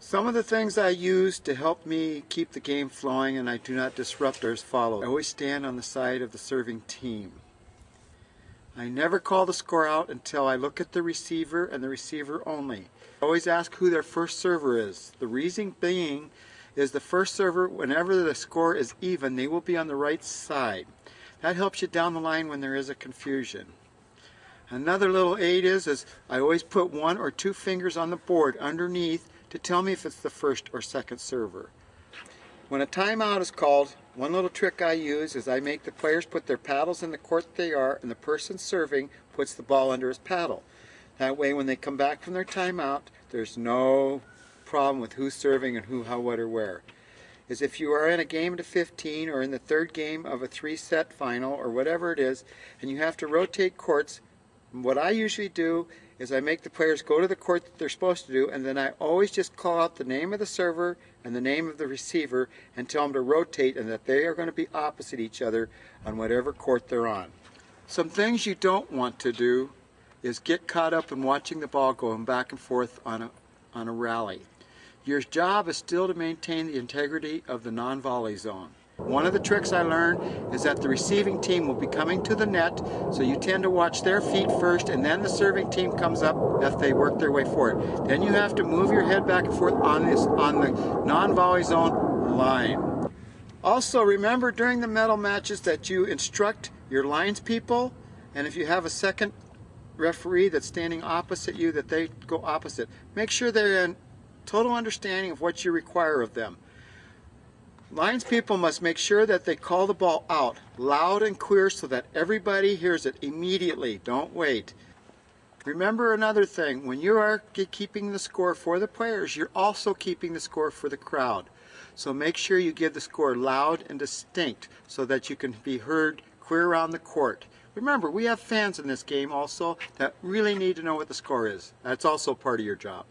Some of the things I use to help me keep the game flowing and I do not disrupt are as follows. I always stand on the side of the serving team. I never call the score out until I look at the receiver and the receiver only. I always ask who their first server is. The reason being is the first server, whenever the score is even, they will be on the right side. That helps you down the line when there is a confusion. Another little aid is I always put one or two fingers on the board underneath to tell me if it's the first or second server. When a timeout is called, one little trick I use is I make the players put their paddles in the court they are, and the person serving puts the ball under his paddle. That way when they come back from their timeout, there's no problem with who's serving and who, how, what, or where. Is if you are in a game to 15 or in the third game of a 3-set final or whatever it is, and you have to rotate courts, what I usually do is I make the players go to the court that they're supposed to do, and then I always just call out the name of the server and the name of the receiver and tell them to rotate and that they are going to be opposite each other on whatever court they're on. Some things you don't want to do is get caught up in watching the ball going back and forth on a rally. Your job is still to maintain the integrity of the non-volley zone. One of the tricks I learned is that the receiving team will be coming to the net, so you tend to watch their feet first, and then the serving team comes up if they work their way forward. Then you have to move your head back and forth on the non-volley zone line. Also, remember during the medal matches that you instruct your lines people, and if you have a second referee that's standing opposite you, that they go opposite. Make sure they're in total understanding of what you require of them. Lines people must make sure that they call the ball out loud and clear so that everybody hears it immediately. Don't wait. Remember another thing, when you are keeping the score for the players, you're also keeping the score for the crowd. So make sure you give the score loud and distinct so that you can be heard clear around the court. Remember, we have fans in this game also that really need to know what the score is. That's also part of your job.